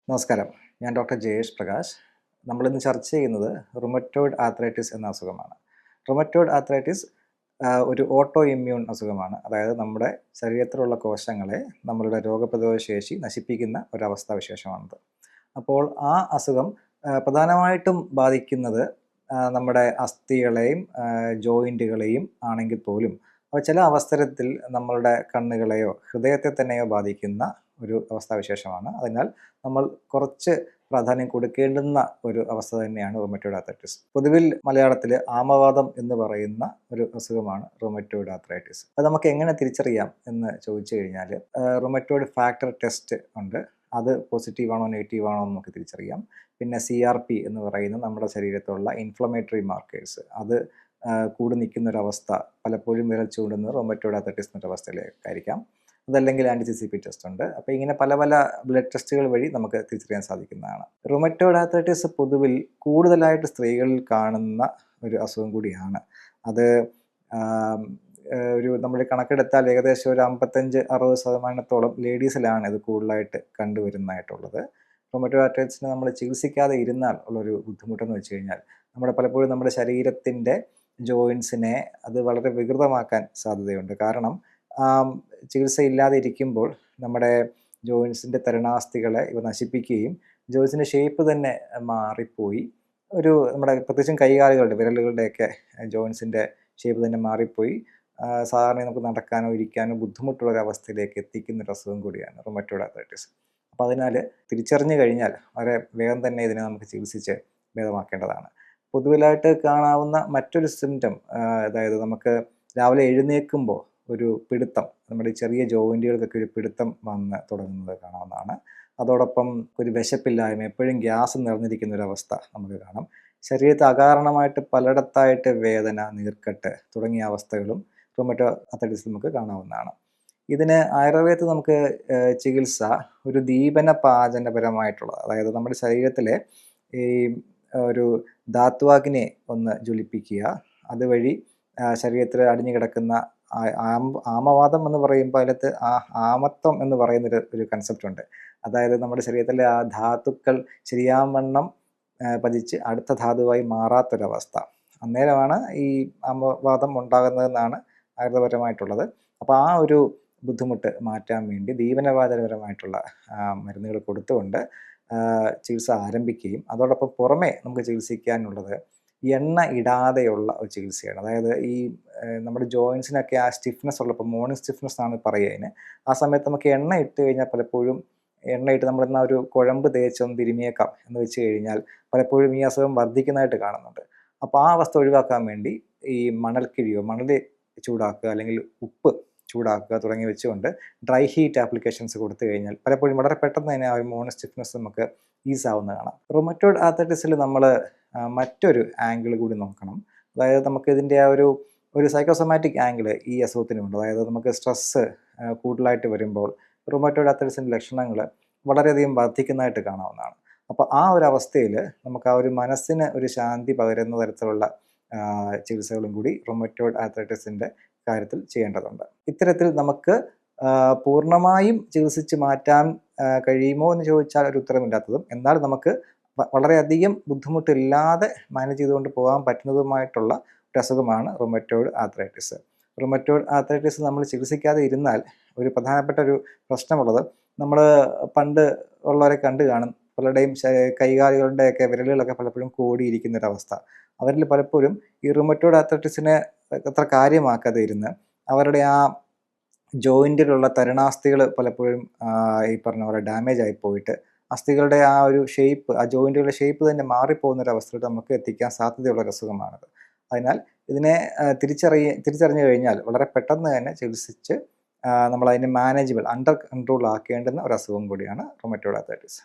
നമസ്കാരം. ഞാൻ ഡോക്ടർ ജയേഷ് പ്രകാശ്. നമ്മളിന്ന് ചർച്ച ചെയ്യുന്നത് റുമറ്റോയ്ഡ് ആർത്രൈറ്റിസ് എന്ന അസുഖമാണ്. റുമറ്റോയ്ഡ് ആർത്രൈറ്റിസ് ഒരു ഓട്ടോ ഇമ്മ്യൂൺ അസുഖമാണ്. അതായത് നമ്മുടെ ശരീരത്തിലുള്ള കോശങ്ങളെ നമ്മളുടെ രോഗപ്രതിരോധ ശേഷി നശിപ്പിക്കുന്ന ഒരവസ്ഥാവിശേഷമാണിത്. അപ്പോൾ ആ അസുഖം പ്രധാനമായിട്ടും ബാധിക്കുന്നത് നമ്മുടെ അസ്ഥികളെയും ജോയിൻറ്റുകളെയും ആണെങ്കിൽ പോലും ചില അവസരത്തിൽ നമ്മളുടെ കണ്ണുകളെയോ ഹൃദയത്തെ തന്നെയോ ബാധിക്കുന്ന ഒരു അവസ്ഥാവിശേഷമാണ്. അതിനാൽ നമ്മൾ കുറച്ച് പ്രാധാന്യം കൊടുക്കേണ്ടുന്ന ഒരു അവസ്ഥ തന്നെയാണ് റുമറ്റോയ്ഡ് ആർത്രൈറ്റിസ്. പൊതുവിൽ മലയാളത്തിൽ ആമവാദം എന്ന് പറയുന്ന ഒരു അസുഖമാണ് റുമറ്റോയ്ഡ് ആർത്രൈറ്റിസ്. അത് നമുക്ക് എങ്ങനെ തിരിച്ചറിയാം എന്ന് ചോദിച്ചു കഴിഞ്ഞാൽ റുമറ്റോയ്ഡ് ഫാക്ടർ ടെസ്റ്റ് ഉണ്ട്. അത് പോസിറ്റീവ് ആണോ നെഗറ്റീവ് ആണോ എന്ന് നമുക്ക് തിരിച്ചറിയാം. പിന്നെ CRP എന്ന് പറയുന്ന നമ്മുടെ ശരീരത്തിലുള്ള ഇൻഫ്ലമേറ്ററി മാർക്കേഴ്സ് അത് കൂടി നിൽക്കുന്നൊരവസ്ഥ പലപ്പോഴും വിരൽ ചൂണ്ടുന്നത് റുമറ്റോയ്ഡ് ആർത്രൈറ്റിസ് എന്നൊരവസ്ഥയിലേക്കായിരിക്കാം. അതല്ലെങ്കിൽ CCP ടെസ്റ്റ് ഉണ്ട്. അപ്പോൾ ഇങ്ങനെ പല പല ബ്ലഡ് ടെസ്റ്റുകൾ വഴി നമുക്ക് തിരിച്ചറിയാൻ സാധിക്കുന്നതാണ്. റുമറ്റോയ്ഡ് ആർത്രൈറ്റിസ് പൊതുവിൽ കൂടുതലായിട്ട് സ്ത്രീകളിൽ കാണുന്ന ഒരു അസുഖം കൂടിയാണ്. അത് ഒരു നമ്മൾ കണക്കെടുത്താൽ ഏകദേശം ഒരു 55-60% ലേഡീസിലാണ് ഇത് കൂടുതലായിട്ട് കണ്ടുവരുന്നതായിട്ടുള്ളത്. റുമറ്റോയ്ഡ് ആർത്രൈറ്റിസിനെ നമ്മൾ ചികിത്സിക്കാതെ ഇരുന്നാൽ ഉള്ളൊരു ബുദ്ധിമുട്ടെന്ന് വെച്ച് കഴിഞ്ഞാൽ പലപ്പോഴും നമ്മുടെ ശരീരത്തിൻ്റെ ജോയിൻസിനെ അത് വളരെ വികൃതമാക്കാൻ സാധ്യതയുണ്ട്. കാരണം ചികിത്സയില്ലാതെ ഇരിക്കുമ്പോൾ നമ്മുടെ ജോയിൻസിൻ്റെ തരുണാസ്ഥികളെ ഇവ നശിപ്പിക്കുകയും ജോയിൻസിൻ്റെ ഷേപ്പ് തന്നെ മാറിപ്പോയി നമ്മുടെ പ്രത്യേകിച്ചും കൈകാലുകളുടെ വിരലുകളുടെയൊക്കെ ജോയിൻസിൻ്റെ ഷേപ്പ് തന്നെ മാറിപ്പോയി സാധാരണ നമുക്ക് നടക്കാനോ ഇരിക്കാനോ ബുദ്ധിമുട്ടുള്ളൊരവസ്ഥയിലേക്ക് എത്തിക്കുന്നൊരു അസുഖം കൂടിയാണ് റുമറ്റോയ്ഡ് ആർത്രൈറ്റിസ്. അപ്പോൾ അതിനാൽ തിരിച്ചറിഞ്ഞു കഴിഞ്ഞാൽ വളരെ വേഗം തന്നെ ഇതിനെ നമുക്ക് ചികിത്സിച്ച് ഭേദമാക്കേണ്ടതാണ്. പൊതുവിലായിട്ട് കാണാവുന്ന മറ്റൊരു സിംറ്റം അതായത് നമുക്ക് രാവിലെ എഴുന്നേൽക്കുമ്പോൾ ഒരു പിടുത്തം, നമ്മുടെ ചെറിയ ജോയിൻറ്റുകൾക്കൊക്കെ ഒരു പിടുത്തം വന്ന് തുടങ്ങുന്നത് കാണാവുന്നതാണ്. അതോടൊപ്പം ഒരു വിശപ്പില്ലായ്മ, എപ്പോഴും ഗ്യാസ് നിറഞ്ഞിരിക്കുന്ന ഒരവസ്ഥ നമുക്ക് കാണാം. ശരീരത്തിൽ അകാരണമായിട്ട് പലയിടത്തായിട്ട് വേദന, നീർക്കെട്ട് തുടങ്ങിയ അവസ്ഥകളും റുമറ്റോയ്ഡ് ആർത്രൈറ്റിസിൽ നമുക്ക് കാണാവുന്നതാണ്. ഇതിന് ആയുർവേദത്തിൽ നമുക്ക് ചികിത്സ ഒരു ദീപനപാചനപരമായിട്ടുള്ളത്, അതായത് നമ്മുടെ ശരീരത്തിലെ ഈ ഒരു ധാത്വാഗ്നിയെ ഒന്ന് ജ്വലിപ്പിക്കുക, അതുവഴി ശരീരത്തിൽ അടിഞ്ഞു കിടക്കുന്ന ആമവാദം എന്ന് പറയുമ്പോൾ അതിനകത്ത് ആമത്വം എന്ന് പറയുന്നൊരു കൺസെപ്റ്റ് ഉണ്ട്. അതായത് നമ്മുടെ ശരീരത്തിലെ ആ ധാതുക്കൾ ശരിയാവണ്ണം പതിച്ച് അടുത്ത ധാതുവായി മാറാത്തൊരവസ്ഥ, അന്നേരമാണ് ഈ ആമവാദം ഉണ്ടാകുന്നതെന്നാണ് ആയുർവേദപരമായിട്ടുള്ളത്. അപ്പോൾ ആ ഒരു ബുദ്ധിമുട്ട് മാറ്റാൻ വേണ്ടി ദീപനപാചനപരമായിട്ടുള്ള മരുന്നുകൾ കൊടുത്തുകൊണ്ട് ചികിത്സ ആരംഭിക്കുകയും അതോടൊപ്പം പുറമെ നമുക്ക് ചികിത്സിക്കാനുള്ളത് എണ്ണ ഇടാതെയുള്ള ഒരു ചികിത്സയാണ്. അതായത് ഈ നമ്മുടെ ജോയിൻസിനൊക്കെ ആ സ്റ്റിഫ്നെസ് ഉള്ളപ്പോൾ മോർണിംഗ് സ്റ്റിഫ്നെസ് എന്നാണ് പറയുക അതിന്. ആ സമയത്ത് നമുക്ക് എണ്ണ ഇട്ട് കഴിഞ്ഞാൽ പലപ്പോഴും എണ്ണയിട്ട് നമ്മളെന്നാൽ ഒരു കുഴമ്പ് തേച്ചൊന്ന് തിരുമിയേക്കാം എന്ന് വെച്ച് കഴിഞ്ഞാൽ പലപ്പോഴും ഈ അസുഖം വർദ്ധിക്കുന്നതായിട്ട് കാണുന്നുണ്ട്. അപ്പോൾ ആ അവസ്ഥ ഒഴിവാക്കാൻ വേണ്ടി ഈ മണൽ ചൂടാക്കുക അല്ലെങ്കിൽ ഉപ്പ് ചൂടാക്കുക തുടങ്ങി വെച്ചുകൊണ്ട് ഡ്രൈ ഹീറ്റ് ആപ്ലിക്കേഷൻസ് കൊടുത്തു കഴിഞ്ഞാൽ പലപ്പോഴും വളരെ പെട്ടെന്ന് തന്നെ ആ ഒരു മോർണിംഗ് സ്റ്റിഫ്നെസ് നമുക്ക് ഈസ് ആവുന്നത് കാണാം. റുമറ്റോയ്ഡ് ആർത്രൈറ്റിസിൽ നമ്മൾ മറ്റൊരു ആംഗിൾ കൂടി നോക്കണം. അതായത് നമുക്ക് ഇതിൻ്റെ ആ ഒരു സൈക്കോസൊമാറ്റിക് ആംഗിൾ ഈ അസുഖത്തിനുണ്ട്. അതായത് നമുക്ക് സ്ട്രെസ്സ് കൂടുതലായിട്ട് വരുമ്പോൾ റുമറ്റോയ്ഡ് ആർത്രൈറ്റിസിൻ്റെ ലക്ഷണങ്ങൾ വളരെയധികം വർദ്ധിക്കുന്നതായിട്ട് കാണാവുന്നതാണ്. അപ്പോൾ ആ ഒരു അവസ്ഥയിൽ നമുക്ക് ആ ഒരു മനസ്സിന് ഒരു ശാന്തി പകരുന്ന തരത്തിലുള്ള ചികിത്സകളും കൂടി റുമറ്റോയ്ഡ് ആർത്രൈറ്റിസിൻ്റെ കാര്യത്തിൽ ചെയ്യേണ്ടതുണ്ട്. ഇത്തരത്തിൽ നമുക്ക് പൂർണ്ണമായും ചികിത്സിച്ച് മാറ്റാൻ കഴിയുമോ എന്ന് ചോദിച്ചാൽ ഒരു ഉത്തരമില്ലാത്തതും, എന്നാൽ നമുക്ക് വളരെയധികം ബുദ്ധിമുട്ടില്ലാതെ മാനേജ് ചെയ്തുകൊണ്ട് പോകാൻ പറ്റുന്നതുമായിട്ടുള്ള ഒരു അസുഖമാണ് റുമറ്റോയ്ഡ് ആർത്രൈറ്റിസ്. റുമറ്റോയ്ഡ് ആർത്രൈറ്റിസ് നമ്മൾ ചികിത്സിക്കാതെ ഇരുന്നാൽ ഒരു പ്രധാനപ്പെട്ട ഒരു പ്രശ്നമുള്ളത്, നമ്മൾ പണ്ട് ഉള്ളവരെ കണ്ടു കാണും, പലരുടെയും കൈകാലുകളുടെയൊക്കെ വിരലുകളൊക്കെ പലപ്പോഴും കോടിയിരിക്കുന്നൊരവസ്ഥ. അവരിൽ പലപ്പോഴും ഈ റുമറ്റോയ്ഡ് ആർത്രൈറ്റിസിനെ അത്ര കാര്യമാക്കാതെ ഇരുന്ന് അവരുടെ ആ ജോയിൻറ്റിലുള്ള തരുണാസ്ഥികൾ പലപ്പോഴും ഈ പറഞ്ഞ പോലെ ഡാമേജ് ആയി പോയിട്ട് അസ്ഥികളുടെ ആ ഒരു ഷേപ്പ്, ആ ജോയിൻറ്റുകളുടെ ഷേപ്പ് തന്നെ മാറിപ്പോകുന്നൊരവസ്ഥയിൽ നമുക്ക് എത്തിക്കാൻ സാധ്യതയുള്ള ഒരു അസുഖമാണിത്. അതിനാൽ ഇതിനെ തിരിച്ചറിഞ്ഞു കഴിഞ്ഞാൽ വളരെ പെട്ടെന്ന് തന്നെ ചികിത്സിച്ച് നമ്മൾ അതിനെ മാനേജബിൾ, അണ്ടർ കൺട്രോൾ ആക്കേണ്ടുന്ന ഒരു അസുഖം കൂടിയാണ് റുമറ്റോയ്ഡ് ആർത്രൈറ്റിസ്.